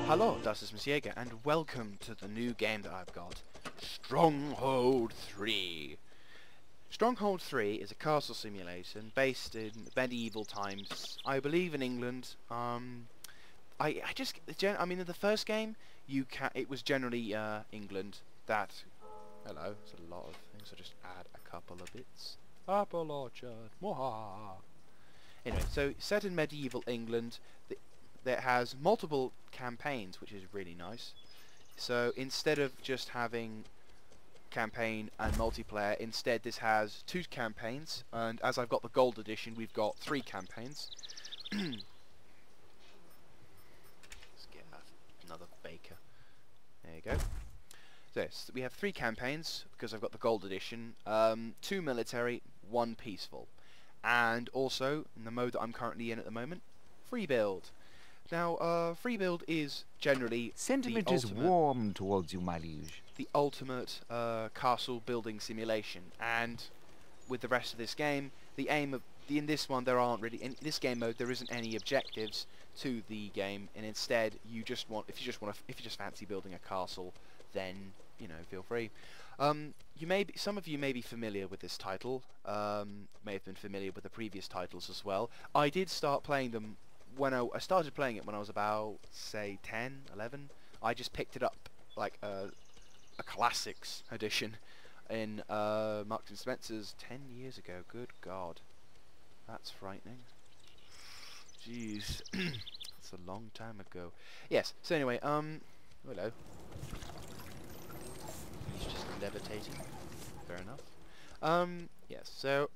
Hello, das ist Miss Jäger, and welcome to the new game that I've got, Stronghold 3. Stronghold 3 is a castle simulation based in medieval times, I believe in England. In the first game, it was generally England. Hello, it's a lot of things, so just add a couple of bits. Apple orchard, mwahaha. Anyway, so set in medieval England, that has multiple campaigns, which is really nice. So instead of just having campaign and multiplayer, instead this has 2 campaigns, and as I've got the gold edition, we've got 3 campaigns. Let's get another baker. There you go. So we have 3 campaigns because I've got the gold edition, 2 military, 1 peaceful, and also in the mode that I'm currently in at the moment, free build. Now, free build is generally Sentiment is warm towards you, my liege. The ultimate castle building simulation, and with the rest of this game, the aim of in this one there aren't really in this game mode there isn't any objectives to the game, and instead if you just fancy building a castle, then feel free. Some of you may be familiar with this title, may have been familiar with the previous titles as well. I did start playing them when I started playing it when I was about, say, 10, 11. I just picked it up like a classics edition in Marks and Spencer's 10 years ago. Good God, that's frightening. Jeez, that's a long time ago. Yes. So anyway, hello. He's just levitating. Fair enough. Yes. So.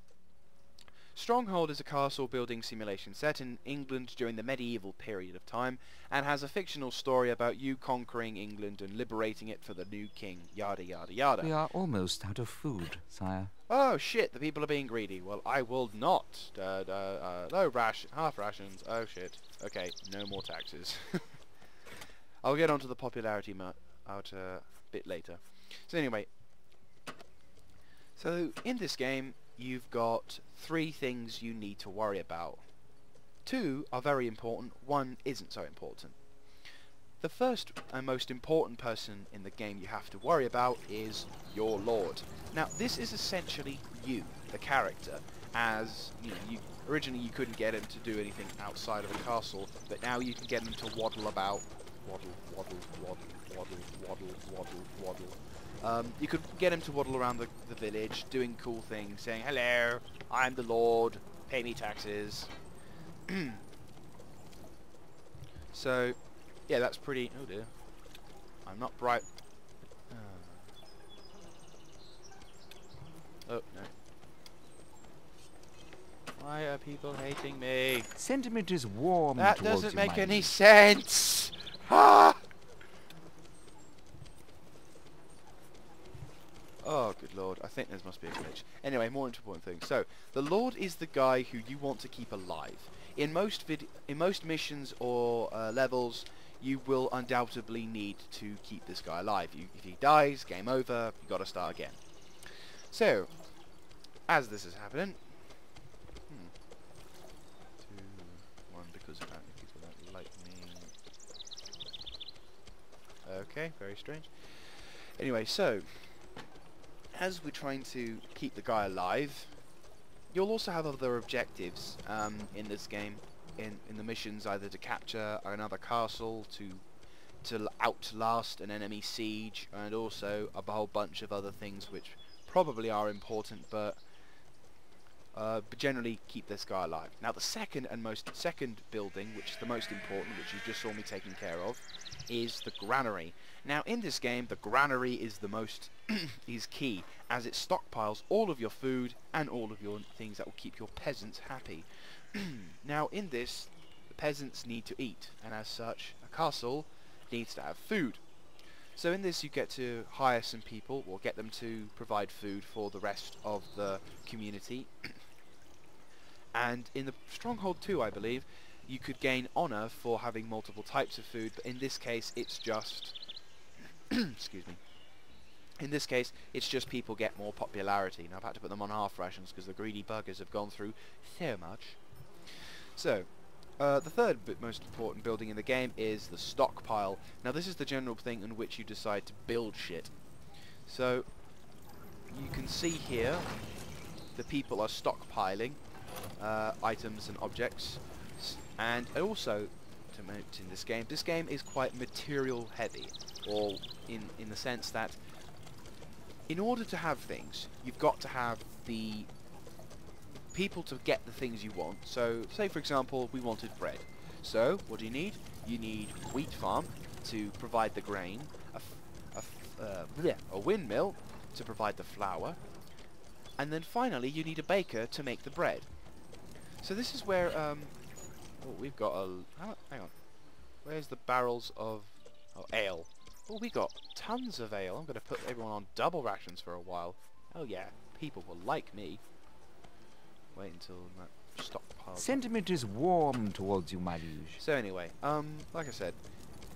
Stronghold is a castle building simulation set in England during the medieval period of time, and has a fictional story about you conquering England and liberating it for the new king, yada yada yada. We are almost out of food, sire. Oh shit, the people are being greedy. Well, I will not. No half rations. Oh shit. Okay, no more taxes. I'll get onto the popularity out a bit later. So anyway, so in this game, you've got 3 things you need to worry about. 2 are very important, 1 isn't so important. The first and most important person in the game you have to worry about is your lord. Now this is essentially you, the character, as originally you couldn't get him to do anything outside of a castle, but now you can get him to waddle about. Waddle, waddle, waddle, waddle, waddle, waddle, waddle. You could get him to waddle around the village, doing cool things, saying, "Hello, I'm the Lord, pay me taxes." So, yeah, that's pretty... Oh dear. I'm not bright... Oh, no. Why are people hating me? Sentiment is warm That towards doesn't you, make my any liege. sense! Ah! Oh, good lord. I think there must be a glitch. Anyway, more important things. So, the Lord is the guy who you want to keep alive. In most missions or levels, you will undoubtedly need to keep this guy alive. If he dies, game over, you gotta start again. So, as this is happening... 2, 1, because apparently people don't like me. Okay, very strange. Anyway, so... as we're trying to keep the guy alive, you'll also have other objectives in this game, in the missions, either to capture another castle, to outlast an enemy siege, and also a whole bunch of other things which probably are important, but generally keep this guy alive. Now the second building, which is the most important, which you just saw me taking care of, is the granary. Now in this game, the granary is the most is key, as it stockpiles all of your food and all of your things that will keep your peasants happy. Now in this, the peasants need to eat, and as such, a castle needs to have food. So in this you get to hire some people, or get them to provide food for the rest of the community. And in the Stronghold 2, I believe, you could gain honor for having multiple types of food, but in this case it's just excuse me. In this case, it's just people get more popularity. Now I've had to put them on half rations because the greedy buggers have gone through so much. So, The third most important building in the game is the Stockpile. Now this is the general thing in which you decide to build shit. So you can see here the people are stockpiling items and objects, and also to note in this game is quite material heavy, or in the sense that in order to have things you've got to have the people to get the things you want. So say for example we wanted bread, so what do you need? You need a wheat farm to provide the grain, a windmill to provide the flour, and then finally you need a baker to make the bread. So this is where oh, we've got a hang on, where's the barrels of ale? Oh, we got tons of ale. I'm going to put everyone on double rations for a while. Oh yeah, people will like me. Wait until that stockpile. Sentiment is warm towards you, my liege. So anyway, like I said,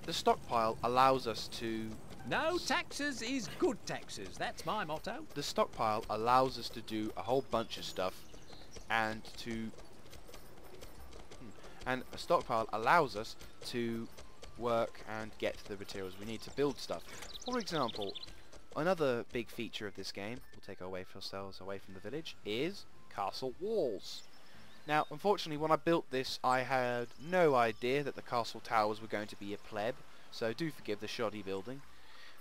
the stockpile allows us to... No taxes is good taxes. That's my motto. The stockpile allows us to do a whole bunch of stuff, and a stockpile allows us to work and get the materials we need to build stuff. For example, another big feature of this game, we'll take ourselves away from the village, is castle walls. Now, unfortunately, when I built this, I had no idea that the castle towers were going to be a pleb, so do forgive the shoddy building.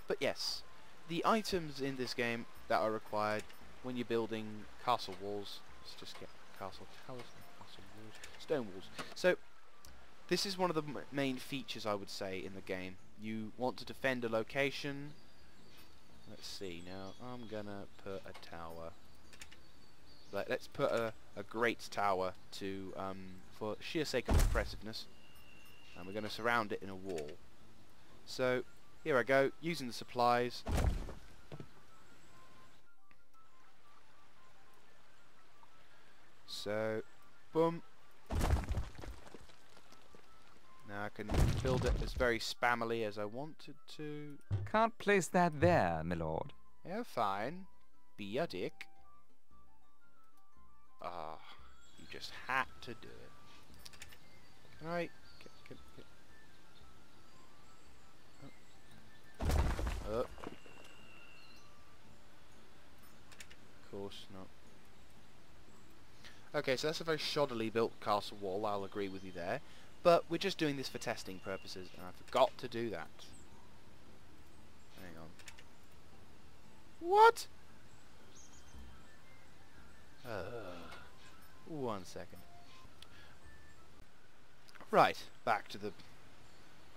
But yes, the items in this game that are required when you're building castle walls, let's just get castle towers, castle walls, stone walls. So, this is one of the main features, I would say, in the game. You want to defend a location. Let's see, now I'm gonna put a tower. Let's put a great tower to for sheer sake of impressiveness, and we're going to surround it in a wall. So here I go, using the supplies. So boom. Now I can build it as very spammily as I wanted to. Can't place that there, my lord. Yeah, fine. Be a dick. Ah, you just had to do it. Can I... Of course not. Okay, so that's a very shoddily built castle wall, I'll agree with you there. But we're just doing this for testing purposes, and I forgot to do that. Hang on. What? One second. Right, back to the...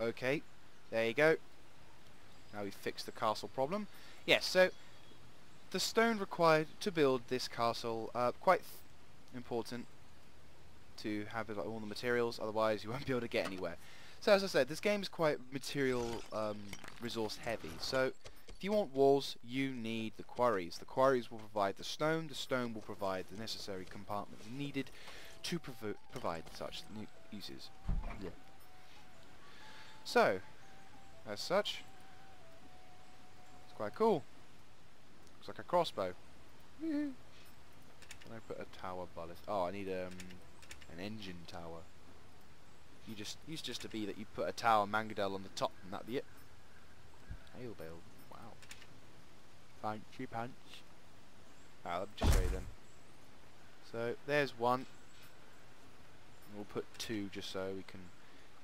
Okay, there you go. Now we've fixed the castle problem. Yes, so the stone required to build this castle, quite important to have all the materials, otherwise you won't be able to get anywhere. So as I said, this game is quite material resource heavy, so if you want walls, you need the quarries. The quarries will provide the stone will provide the necessary compartments needed to provide such uses. Yeah. So, as such, it's quite cool. Looks like a crossbow. Can I put a tower ballast? Oh, I need an engine tower. Used just to be that you put a tower mangadel on the top and that'd be it. Hail bale. Wow. Fancy pants. Let me just show you then. So there's one. We'll put two just so we can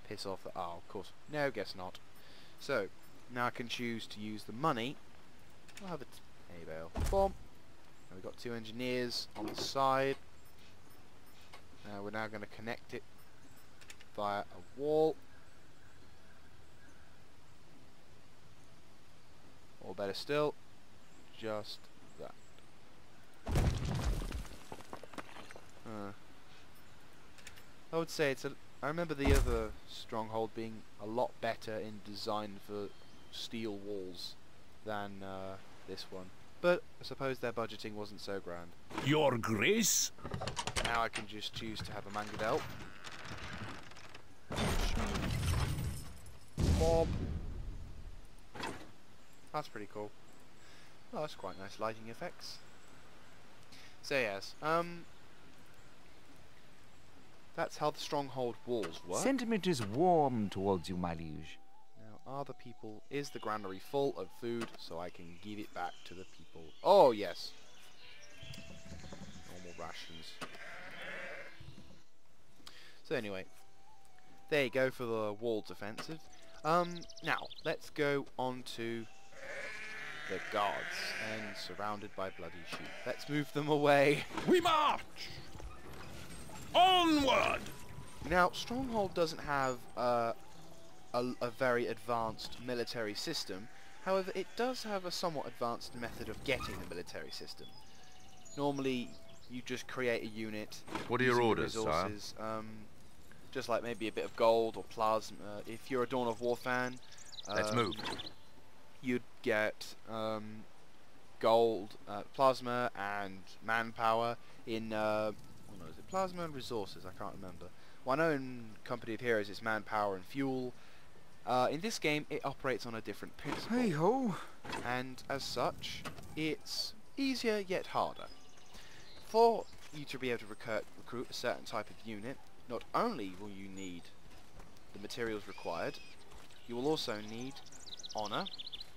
piss off the... Oh, of course. No, guess not. So now I can choose to use the money. I'll have a hay bale. Boom. And we've got two engineers on the side. We're now going to connect it via a wall. Or better still, just that. I would say it's a... I remember the other Stronghold being a lot better in design for steel walls than this one. But I suppose their budgeting wasn't so grand. Your Grace? Now I can just choose to have a mangadel. Bob. That's pretty cool. Oh, that's quite nice lighting effects. So yes, That's how the stronghold walls work. Sentiment is warm towards you, my liege. Now, are the people... Is the granary full of food so I can give it back to the people? Oh, yes. Normal rations. So anyway, there you go for the wall defensive. Now, let's go on to the guards, and surrounded by bloody sheep. Let's move them away. We march! Onward! Now, Stronghold doesn't have a very advanced military system. However, it does have a somewhat advanced method of getting the military system. Normally, you just create a unit. What are your using the orders, sire? resources, just like maybe a bit of gold or plasma. If you're a Dawn of War fan, Let's move. You'd get gold, plasma, and manpower in. Oh no, is it plasma and resources? I can't remember. Well, I know in Company of Heroes it's manpower and fuel. In this game, it operates on a different principle. Hey ho! And as such, it's easier yet harder. For you to be able to recruit a certain type of unit, not only will you need the materials required, you will also need honor,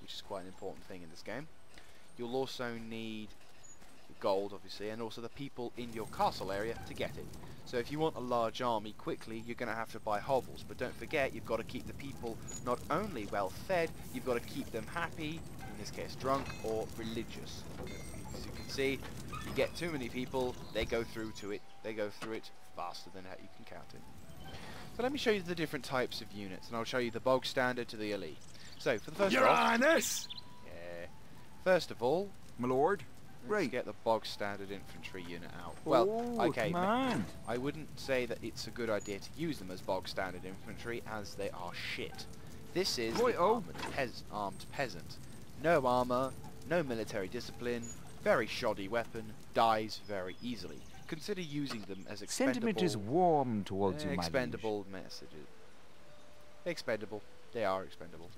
which is quite an important thing in this game. You'll also need gold, obviously, and also the people in your castle area to get it. So if you want a large army quickly, you're going to have to buy hobbles, but don't forget you've got to keep the people not only well fed, you've got to keep them happy, in this case drunk, or religious. As you can see, you get too many people, they go through it faster than you can count it. So let me show you the different types of units, and I'll show you the bog standard to the elite. So for the first Your off, Highness! yeah, first of all, My lord? let's Right. get the bog standard infantry unit out. Well, Oh, okay, come on. I wouldn't say that it's a good idea to use them as bog standard infantry, as they are shit. This is the armed peasant. No armor, no military discipline, very shoddy weapon, dies very easily. Consider using them as expendable. Sentiment is warm towards you, my liege. Expendable messages. Expendable. They are expendable.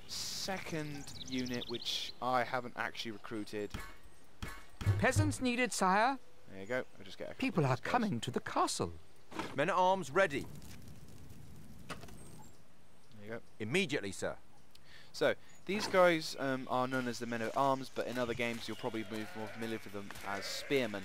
Second unit, which I haven't actually recruited. Peasants needed, sire. There you go. I'll just get a couple People of are these guys. coming to the castle. Men at arms ready. There you go. Immediately, sir. So, these guys are known as the men at arms, but in other games you'll probably be more familiar with them as spearmen.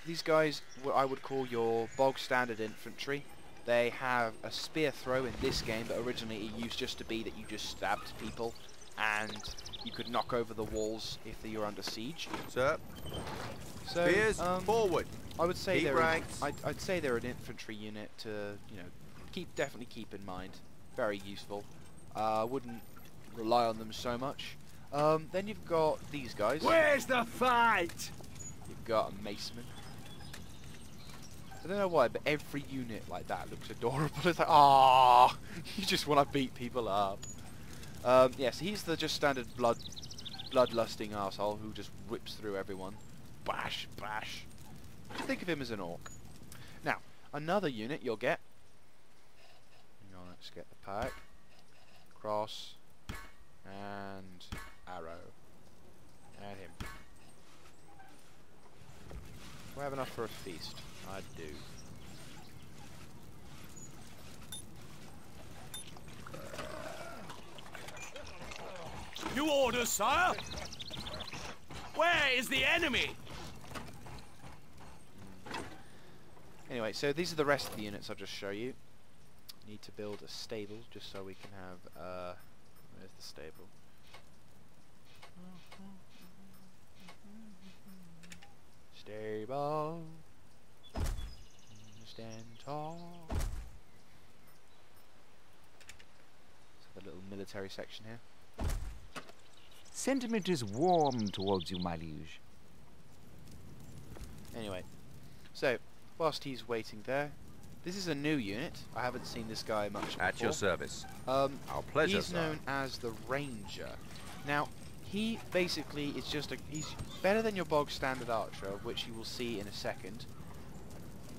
These guys, what I would call your bog standard infantry. They have a spear throw in this game, but originally it used just to be that you just stabbed people, and you could knock over the walls if you're under siege. Sir, So, spears forward. I would say Keep they're ranks. I'd say they're an infantry unit to definitely keep in mind. Very useful. I wouldn't rely on them so much. Then you've got these guys. Where's the fight? You've got a maceman. I don't know why, but every unit like that looks adorable. It's like, ah, you just want to beat people up. Yes, he's the just standard bloodlusting arsehole who just rips through everyone. Bash, bash. Think of him as an orc. Now, another unit you'll get. Hang on, let's get the pack. Cross. And arrow. And him. Do I have enough for a feast? I do. New orders, sire? Where is the enemy? Anyway, so these are the rest of the units I'll just show you. Need to build a stable just so we can have, where's the stable? Stable. Stand tall. So the little military section here. Sentiment is warm towards you, my liege. Anyway, so whilst he's waiting there, this is a new unit. I haven't seen this guy much before. At your service. Our pleasure, He's sir. known as the Ranger. Now, he basically is just he's better than your bog standard archer, which you will see in a second,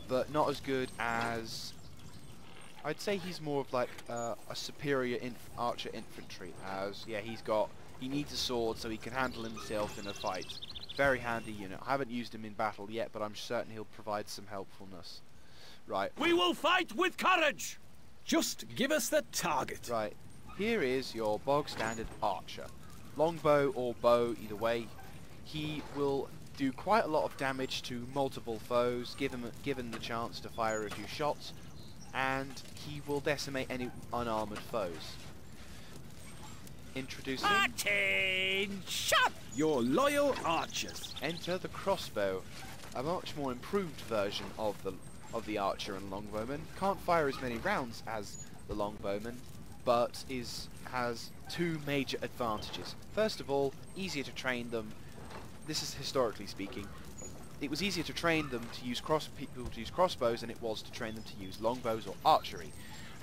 but not as good as... I'd say he's more of like a superior archer infantry, as, yeah, he needs a sword so he can handle himself in a fight. Very handy unit. I haven't used him in battle yet, but I'm certain he'll provide some helpfulness. Right. We will fight with courage! Just give us the target. Right. Here is your bog standard archer. Longbow or bow, either way. He will do quite a lot of damage to multiple foes, given the chance to fire a few shots, and he will decimate any unarmored foes. Introducing... Attention! Your loyal archers. Enter the crossbow, a much more improved version of the archer and longbowman. Can't fire as many rounds as the longbowman, but has two major advantages. First of all, easier to train them. This is historically speaking. It was easier to train them to use people to use crossbows than it was to train them to use longbows or archery.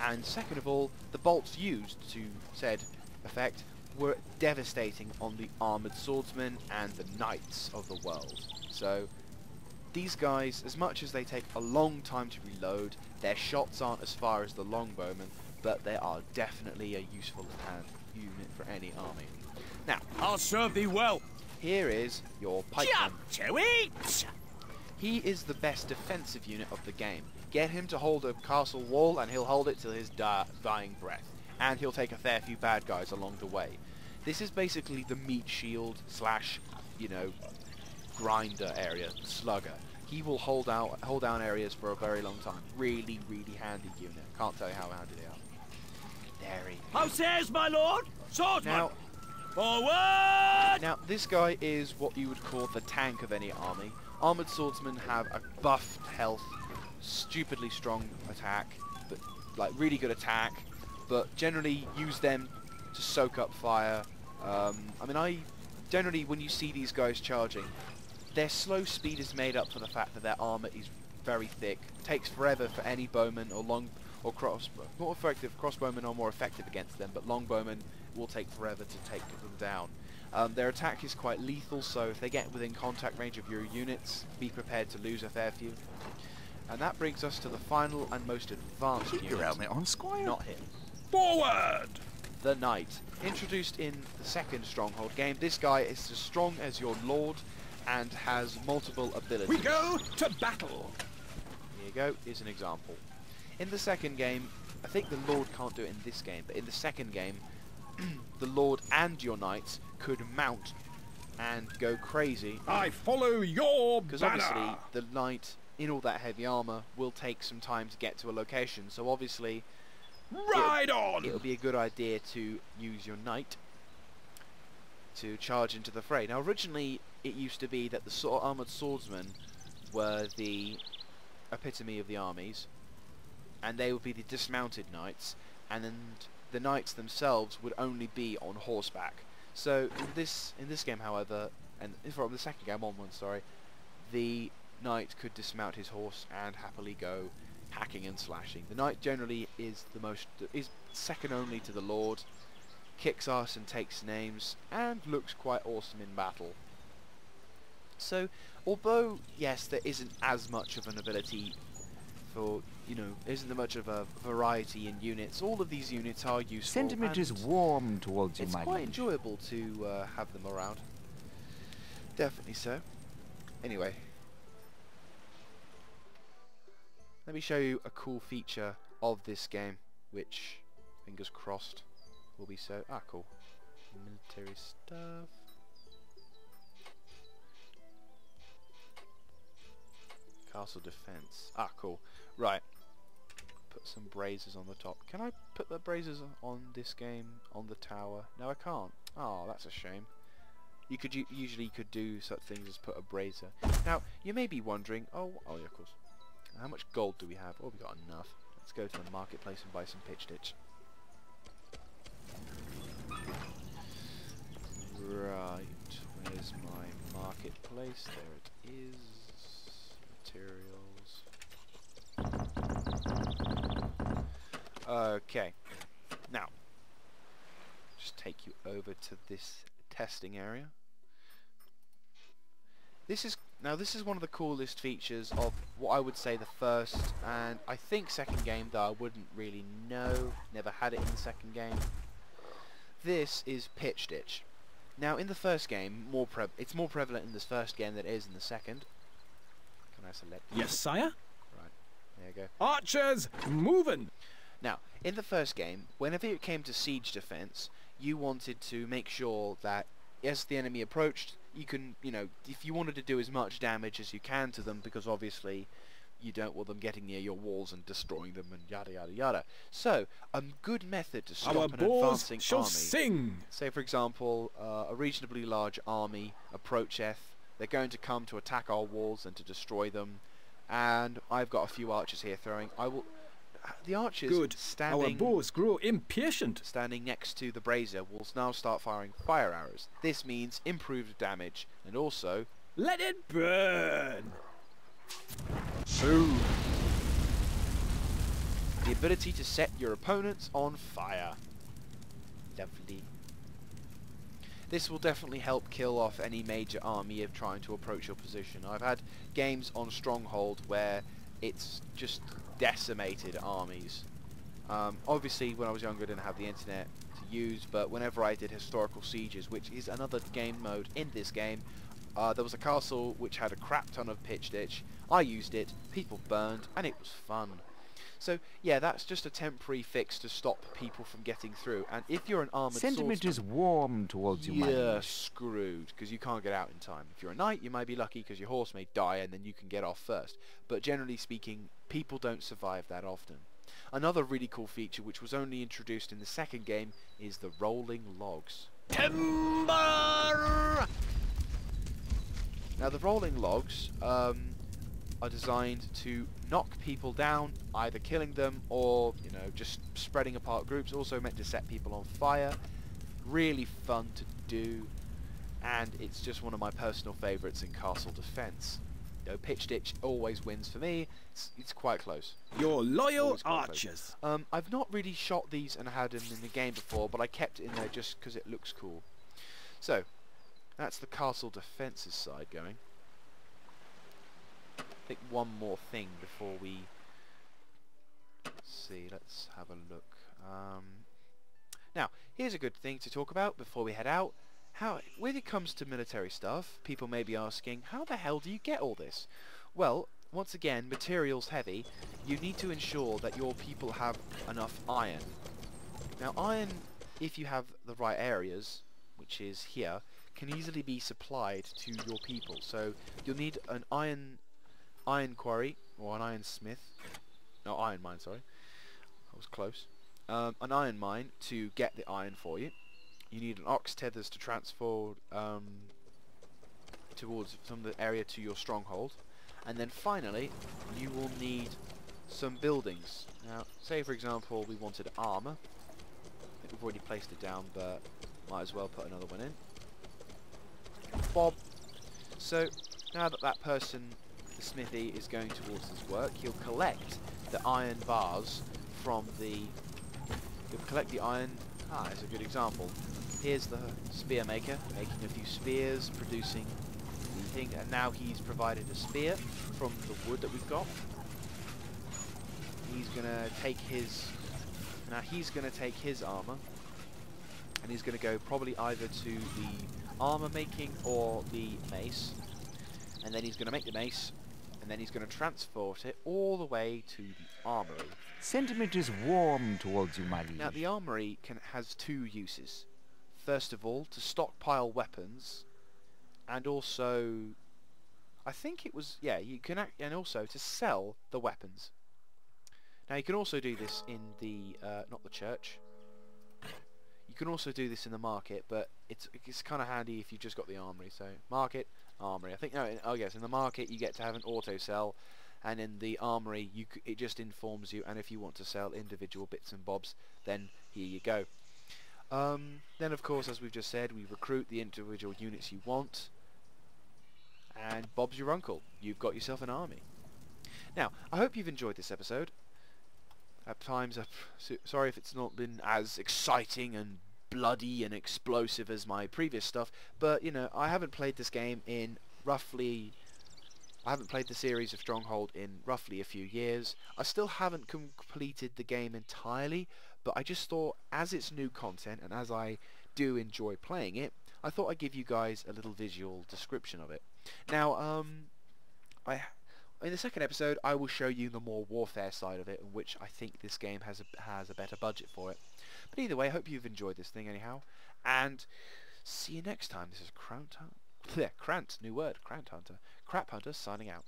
And second of all, the bolts used to said effect were devastating on the armoured swordsmen and the knights of the world. So these guys, as much as they take a long time to reload, their shots aren't as far as the longbowmen, but they are definitely a useful unit for any army. Now, I'll serve thee well. here is your pikeman. Jump to it! He is the best defensive unit of the game. Get him to hold a castle wall and he'll hold it till his dying breath. And he'll take a fair few bad guys along the way. This is basically the meat shield slash, you know, grinder area, slugger. He will hold down areas for a very long time. Really, really handy unit. Can't tell you how handy they are. There he How says my lord? Swordsman! Now, Forward! Now, this guy is what you would call the tank of any army. Armoured swordsmen have a buffed health, stupidly strong attack, but like really good attack, but generally use them to soak up fire. I mean, generally when you see these guys charging, their slow speed is made up for the fact that their armour is very thick. Takes forever for any bowman or crossbowmen are more effective against them, but longbowmen will take forever to take them down. Their attack is quite lethal, so if they get within contact range of your units, be prepared to lose a fair few. And that brings us to the final and most advanced Keep unit. your helmet on, Squire. Not him. Forward! The Knight. Introduced in the second Stronghold game, this guy is as strong as your Lord and has multiple abilities. We go to battle! Here you go, is an example. In the second game, I think the Lord can't do it in this game, but in the second game, the Lord and your Knights could mount and go crazy. I follow your Because banner! obviously, the Knight, in all that heavy armour, will take some time to get to a location, so obviously Ride on! it'll be a good idea to use your Knight to charge into the fray. Now originally it used to be that the armoured swordsmen were the epitome of the armies, and they would be the dismounted knights, and then the knights themselves would only be on horseback. So in this game, however, and from the second game onwards, sorry, the knight could dismount his horse and happily go hacking and slashing. The knight generally is second only to the Lord, kicks ass and takes names, and looks quite awesome in battle. So, although, yes, there isn't as much of an ability for, isn't there much of a variety in units, all of these units are useful. Sentiment is and warm towards you, it's my quite liege. enjoyable to have them around. Definitely so. Anyway, let me show you a cool feature of this game, which, fingers crossed, will be so... cool. Military stuff. Castle defense. Cool. Right. Put some braziers on the top. Can I put the braziers on this game on the tower? No, I can't. Oh, that's a shame. You could usually could do such things as put a brazier. Now, you may be wondering, yeah, of course. How much gold do we have? Oh, we got enough. Let's go to the marketplace and buy some pitch ditch. Right, where's my marketplace? There it is. Materials. Okay. Now, just take you over to this testing area. This is one of the coolest features of what I would say the first and I think second game, though I wouldn't really know. Never had it in the second game. This is pitch ditch. Now in the first game, it's more prevalent in this first game than it is in the second. Can I select? Yes, sire? Right. There you go. Archers, moving! Now, in the first game, whenever it came to siege defense, you wanted to make sure that as the enemy approached, you can, you know, if you wanted to do as much damage as you can to them, because obviously you don't want them getting near your walls and destroying them and yada yada yada. So, a good method to stop Our an bows advancing shall army, sing! say for example, a reasonably large army approacheth, they're going to come to attack our walls and to destroy them, and I've got a few archers here throwing. The archers Good. Our standing bows grow impatient. next to the brazier will now start firing fire arrows. This means improved damage and also Let it burn! the ability to set your opponents on fire. Lovely. This will definitely help kill off any major army of trying to approach your position. I've had games on Stronghold where it's just decimated armies. Obviously when I was younger I didn't have the internet to use, but whenever I did historical sieges, which is another game mode in this game, there was a castle which had a crap ton of pitch ditch. I used it, people burned, and it was fun. So yeah, that's just a temporary fix to stop people from getting through. And if you're an armoured Sentiment is swordsman, warm towards you, my you're liege. screwed, because you can't get out in time. If you're a knight, you might be lucky because your horse may die and then you can get off first. But generally speaking, people don't survive that often. Another really cool feature, which was only introduced in the second game, is the rolling logs. Timber! Now the rolling logs are designed to knock people down, either killing them or, you know, just spreading apart groups. Also meant to set people on fire. Really fun to do, and it's just one of my personal favourites in castle defence. You know, pitch ditch always wins for me. It's quite close. Your loyal Always quite close. archers. I've not really shot these and had them in the game before, but I kept it in there just because it looks cool. So, that's the castle defences side going. I think one more thing before we see. Let's have a look. Now, here's a good thing to talk about before we head out. When it comes to military stuff, people may be asking, how the hell do you get all this? Well, once again, materials heavy. You need to ensure that your people have enough iron. Now, iron, if you have the right areas, which is here, can easily be supplied to your people. So you'll need an iron quarry, or an iron smith. No, iron mine, sorry. I was close. An iron mine to get the iron for you. You need an ox tethers to transport towards from the area to your stronghold. And then finally, you will need some buildings. Now, say for example we wanted armour. I think we've already placed it down, but might as well put another one in. Bob. So, now that that person, the smithy, is going towards his work, he'll collect the iron bars from the... He'll collect the iron... that's a good example. Here's the spear maker, making a few spears, producing the thing, and now he's provided a spear from the wood that we've got. He's gonna take his... Now he's gonna take his armour, and he's gonna go probably either to the armour making or the mace, and then he's gonna make the mace, and then he's gonna transport it all the way to the armoury. Sentiment is warm towards you, my liege. Now the armoury has two uses. First of all, to stockpile weapons, and also, I think it was, yeah, you can and also to sell the weapons. Now you can also do this in the, not the church. You can also do this in the market, but it's kind of handy if you've just got the armory. So market, armory. I think oh yes, in the market you get to have an auto sell, and in the armory it just informs you. And if you want to sell individual bits and bobs, then here you go. Then of course, as we've just said, we recruit the individual units you want, and Bob's your uncle. You've got yourself an army. Now, I hope you've enjoyed this episode. At times, sorry if it's not been as exciting and bloody and explosive as my previous stuff, but you know, I haven't played this game in roughly... I haven't played the series of Stronghold in roughly a few years. I still haven't completed the game entirely, but I just thought, as it's new content and as I do enjoy playing it, I thought I'd give you guys a little visual description of it. Now, In the second episode, I will show you the more warfare side of it, in which I think this game has a better budget for it. But either way, I hope you've enjoyed this thing anyhow, and see you next time. This is Krant, new word, Krant Hunter, Crap Hunter, signing out.